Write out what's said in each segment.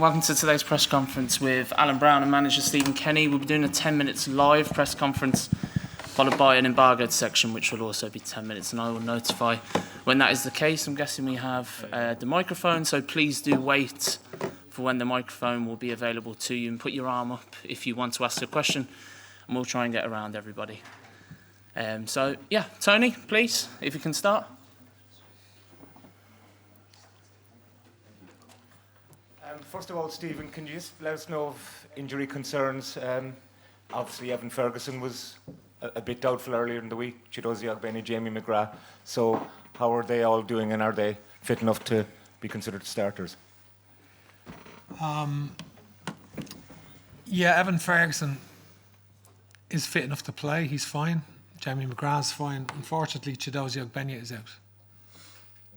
welcome to today's press conference with Alan Browne and manager Stephen Kenny. We'll be doing a 10 minutes live press conference followed by an embargoed section which will also be 10 minutes, and I will notify when that is the case. I'm guessing we have the microphone, so please do wait for when the microphone will be available to you and put your arm up if you want to ask a question, and we'll try and get around everybody. So yeah, Tony, please, if you can start. First of all, Stephen, can you just let us know of injury concerns? Obviously, Evan Ferguson was a bit doubtful earlier in the week. Chidozie Ogbene, Jamie McGrath. So how are they all doing, and are they fit enough to be considered starters? Yeah, Evan Ferguson is fit enough to play. He's fine. Jamie McGrath's fine. Unfortunately, Chidozie Ogbene is out.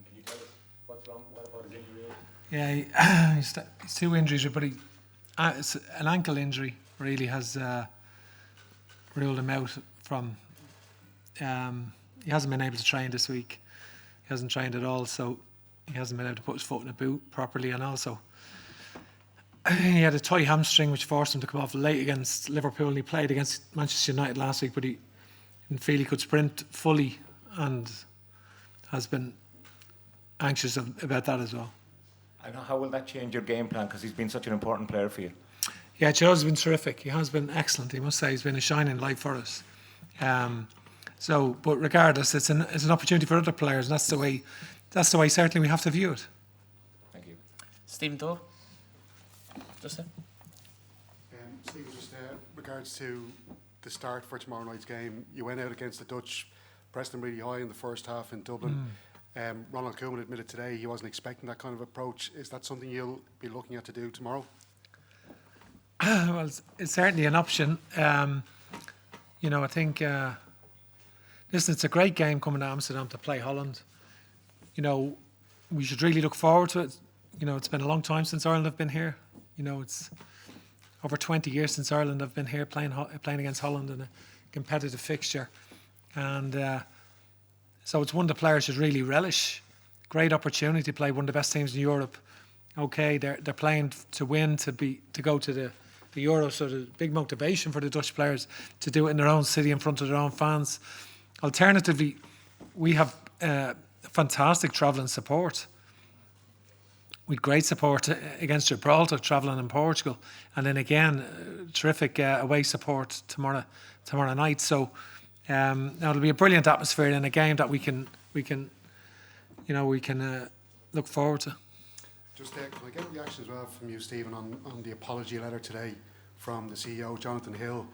Can you tell us what's wrong? What about his injury? Yeah, he's two injuries, but it's an ankle injury really has ruled him out from. He hasn't been able to train this week. He hasn't trained at all, so he hasn't been able to put his foot in a boot properly, and also he had a tight hamstring which forced him to come off late against Liverpool, and he played against Manchester United last week, but he didn't feel he could sprint fully and has been anxious about that as well. And how will that change your game plan, because he's been such an important player for you? Yeah, Joe's been terrific. He has been excellent. He must say he's been a shining light for us. But regardless, it's an opportunity for other players, and that's the way certainly we have to view it. Thank you. Stephen Dorr, just there. Stephen, just regards to the start for tomorrow night's game, you went out against the Dutch, pressed them really high in the first half in Dublin. Ronald Koeman admitted today he wasn't expecting that kind of approach. Is that something you'll be looking at to do tomorrow? Well, it's certainly an option. I think, listen, it's a great game coming to Amsterdam to play Holland. We should really look forward to it. It's been a long time since Ireland have been here. It's over 20 years since Ireland have been here playing against Holland in a competitive fixture. And so it's one the players should really relish. Great opportunity to play one of the best teams in Europe. Okay, they're playing to win, to go to the Euro, so the big motivation for the Dutch players to do it in their own city in front of their own fans. Alternatively, we have fantastic travelling support. With great support against Gibraltar, travelling in Portugal, and then again, terrific away support tomorrow night. So it'll be a brilliant atmosphere in a game that we can look forward to. Just can I get a reaction as well from you, Stephen, on the apology letter today from the CEO, Jonathan Hill?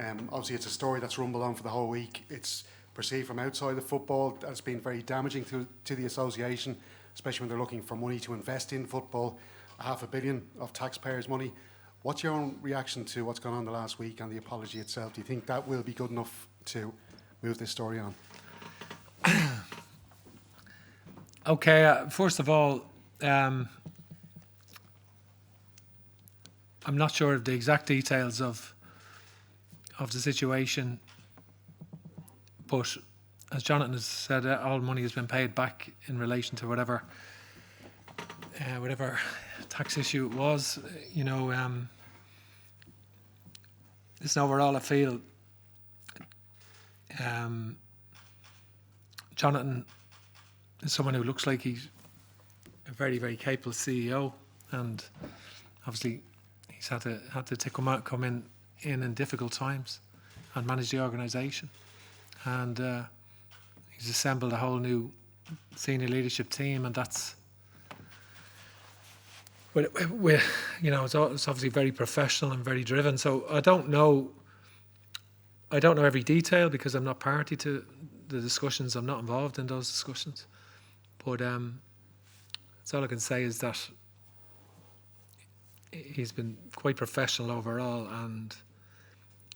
Obviously, it's a story that's rumbled on for the whole week. It's perceived from outside of football as being very damaging to the association, especially when they're looking for money to invest in football, $500 million of taxpayers' money. What's your own reaction to what's gone on the last week and the apology itself? Do you think that will be good enough to move this story on? Okay, first of all, I'm not sure of the exact details of the situation, but as Jonathan has said, all money has been paid back in relation to whatever tax issue it was. Listen, overall, I feel Jonathan is someone who looks like he's a very, very capable CEO, and obviously he's had to come in difficult times and manage the organisation, and he's assembled a whole new senior leadership team, and that's it's obviously very professional and very driven. So I don't know every detail because I'm not party to the discussions. I'm not involved in those discussions, but that's all I can say is that he's been quite professional overall, and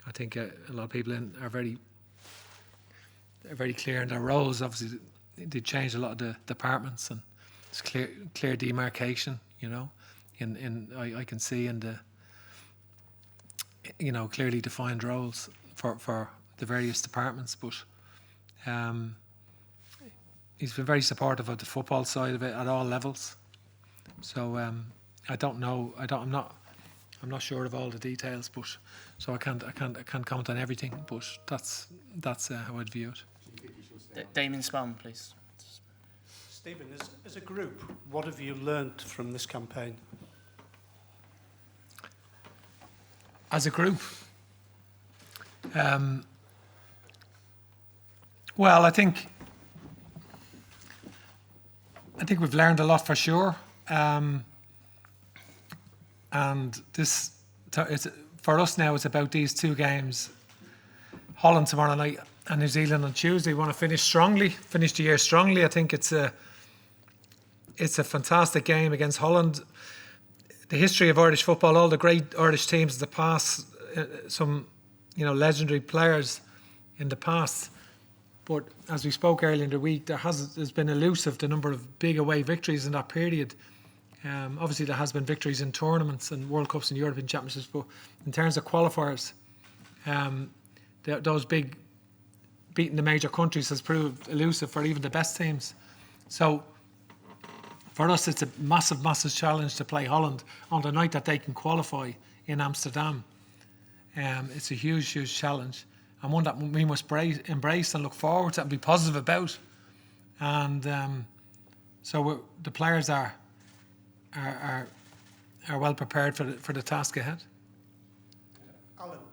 I think a lot of people are very clear in their roles. Obviously, they changed a lot of the departments, and it's clear demarcation. I can see in the clearly defined roles for the various departments, but he's been very supportive of the football side of it at all levels. So I don't know. I'm not sure of all the details, but so I can't comment on everything. But that's how I'd view it. Damien Spam, please. Stephen, as a group, what have you learnt from this campaign? As a group, well, I think we've learned a lot for sure, and for us now. It's about these two games: Holland tomorrow night and New Zealand on Tuesday. We want to finish the year strongly. I think it's a fantastic game against Holland. The history of Irish football, all the great Irish teams of the past, some legendary players in the past. But as we spoke earlier in the week, there's been elusive the number of big away victories in that period. Obviously, there has been victories in tournaments and World Cups and European Championships, but in terms of qualifiers, those big beating the major countries has proved elusive for even the best teams. So for us, it's a massive, massive challenge to play Holland on the night that they can qualify in Amsterdam. It's a huge, huge challenge, and one that we must embrace and look forward to and be positive about. And so the players are well prepared for the task ahead.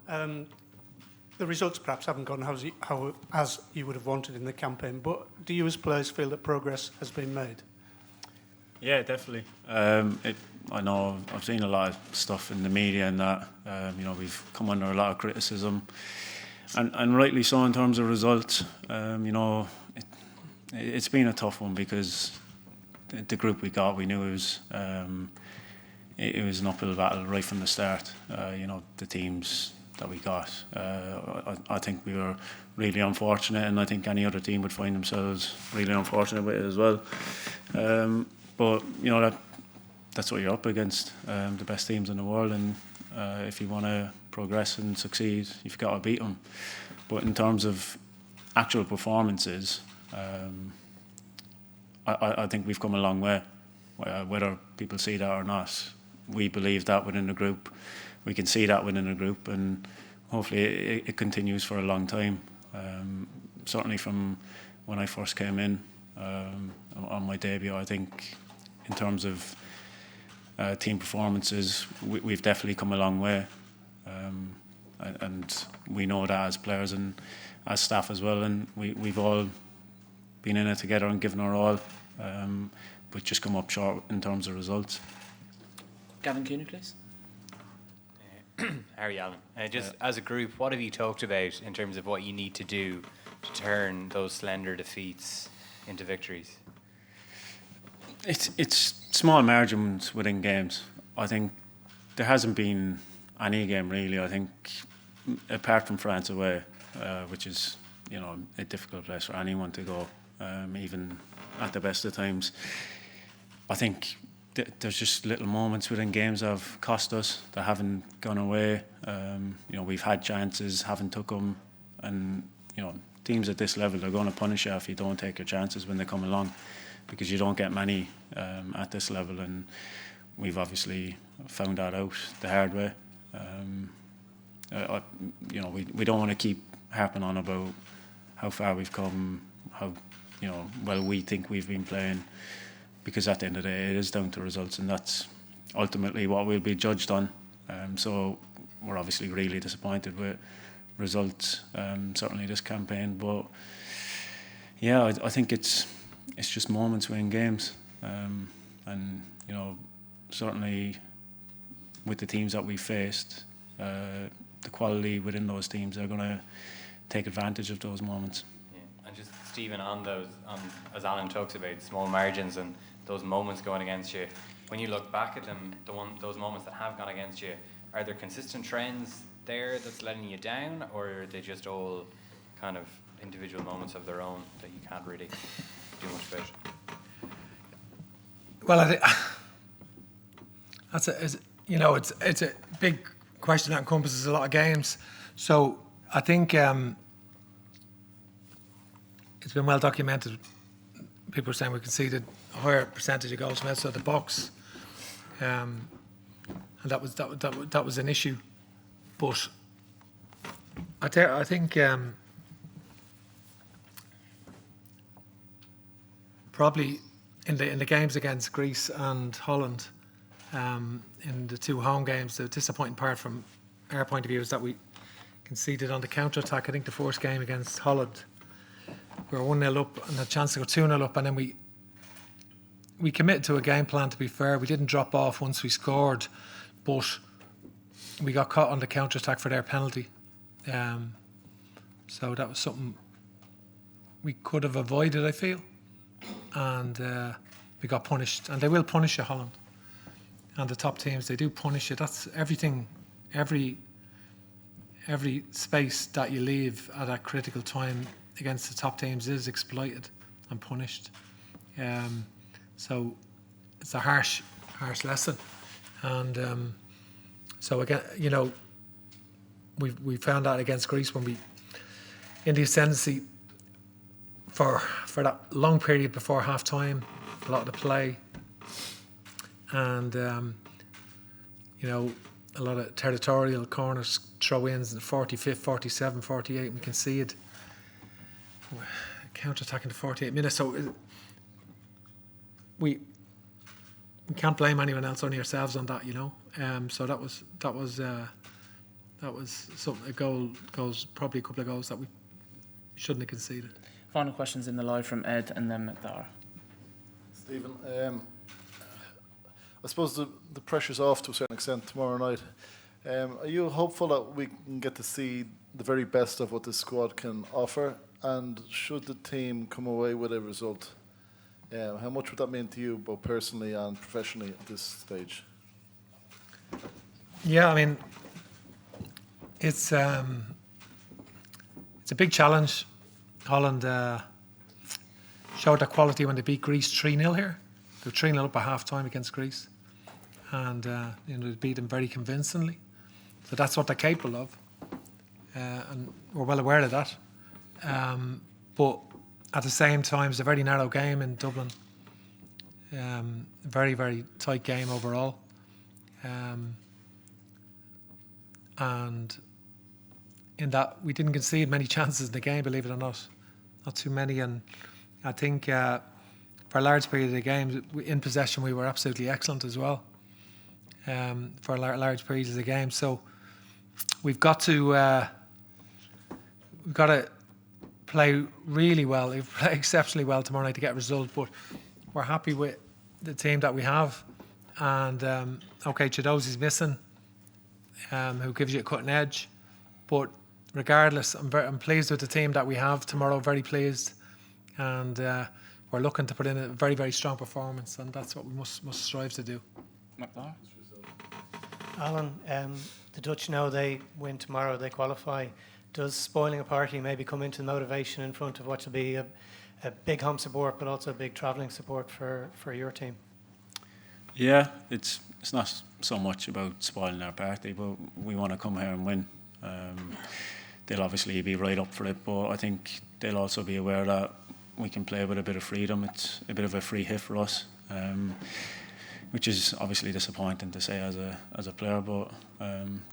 Alan, the results perhaps haven't gone as you would have wanted in the campaign, but do you as players feel that progress has been made? Yeah, definitely. I know I've seen a lot of stuff in the media and that, we've come under a lot of criticism, and rightly so in terms of results. It's been a tough one because the group we got, we knew it was an uphill battle right from the start. The teams that we got, I think we were really unfortunate, and I think any other team would find themselves really unfortunate with it as well. But that's what you're up against, the best teams in the world, and if you want to progress and succeed, you've got to beat them. But in terms of actual performances, I think we've come a long way. Whether people see that or not, we believe that within the group. We can see that within the group, and hopefully it continues for a long time. Certainly from when I first came in on my debut, I think in terms of team performances, we've definitely come a long way. And we know that as players and as staff as well, and we've all been in it together and given our all, but just come up short in terms of results. Gavin Cooney, please. Harry Allen, as a group, what have you talked about in terms of what you need to do to turn those slender defeats into victories? It's small margins within games. I think there hasn't been any game really, I think, apart from France away, which is a difficult place for anyone to go, even at the best of times. I think there's just little moments within games that have cost us, that haven't gone away. We've had chances, haven't took them, and teams at this level are going to punish you if you don't take your chances when they come along, because you don't get many at this level, and we've obviously found that out the hard way. We don't want to keep harping on about how far we've come, how well we think we've been playing, because at the end of the day it is down to results, and that's ultimately what we'll be judged on. So we're obviously really disappointed with results, certainly this campaign, but yeah, I think it's just moments within games, and certainly with the teams that we faced, the quality within those teams are going to take advantage of those moments. Yeah. And just Stephen, as Alan talks about small margins and those moments going against you, when you look back at them, those moments that have gone against you, are there consistent trends there that's letting you down, or are they just all kind of individual moments of their own that you can't really do much about? Well, I think it's a big question that encompasses a lot of games. So I think it's been well documented. People are saying we conceded a higher percentage of goals from outside the box. and that was an issue. But I think probably in the games against Greece and Holland, in the two home games, the disappointing part from our point of view is that we conceded on the counter-attack. I think the first game against Holland, we were 1-0 up and had a chance to go 2-0 up, and then we committed to a game plan, to be fair. We didn't drop off once we scored, but we got caught on the counter-attack for their penalty. So that was something we could have avoided, I feel. And we got punished. And they will punish you, Holland. And the top teams, they do punish you. That's everything, every space that you leave at a critical time against the top teams is exploited and punished. So it's a harsh lesson. And so again, you know, we found that against Greece when we, in the ascendancy for that long period before half time, a lot of the play, and you know, a lot of territorial corners, throw-ins in the 45th, 47, 48, and we conceded. Counter-attack in the 48 minutes. So we can't blame anyone else, only ourselves on that, you know. So that was something, goals, probably a couple of goals that we shouldn't have conceded. Final questions in the live from Ed and then McDara. Stephen, I suppose the pressure's off to a certain extent tomorrow night. Are you hopeful that we can get to see the very best of what this squad can offer? And should the team come away with a result, how much would that mean to you, both personally and professionally, at this stage? Yeah, I mean, it's a big challenge. Holland showed their quality when they beat Greece 3-0 here. They were 3-0 up at half time against Greece, and you know, they beat them very convincingly. So that's what they're capable of, and we're well aware of that. But at the same time, it's a very narrow game in Dublin. Very, very tight game overall. And in that, we didn't concede many chances in the game, believe it or not. Not too many. And I think for a large period of the game, in possession, we were absolutely excellent as well. For large periods of the game. So we've got to play really well. We've played exceptionally well tomorrow night to get a result, but we're happy with the team that we have. And okay, Chidozi's missing, who gives you a cutting edge. But regardless, I'm pleased with the team that we have tomorrow. Very pleased, and we're looking to put in a very, very strong performance, and that's what we must strive to do. McDara? Alan, the Dutch know they win tomorrow, they qualify. Does spoiling a party maybe come into the motivation in front of what will be a big home support, but also a big travelling support for your team? Yeah, it's not so much about spoiling our party, but we want to come here and win. They'll obviously be right up for it, but I think they'll also be aware that we can play with a bit of freedom. It's a bit of a free hit for us, which is obviously disappointing to say as a player, but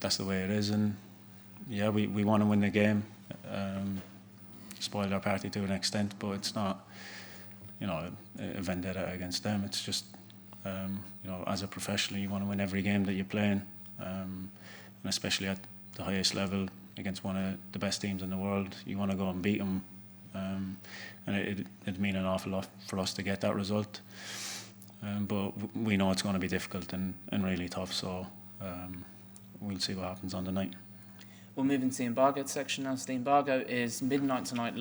that's the way it is. And yeah, we want to win the game. Spoiled our party to an extent, but it's not, you know, a vendetta against them. It's just, you know, as a professional, you want to win every game that you're playing, and especially at the highest level against one of the best teams in the world. You want to go and beat them, and it'd mean an awful lot for us to get that result. But we know it's going to be difficult and really tough, so we'll see what happens on the night. We'll move into the embargo section now. So the embargo is midnight tonight.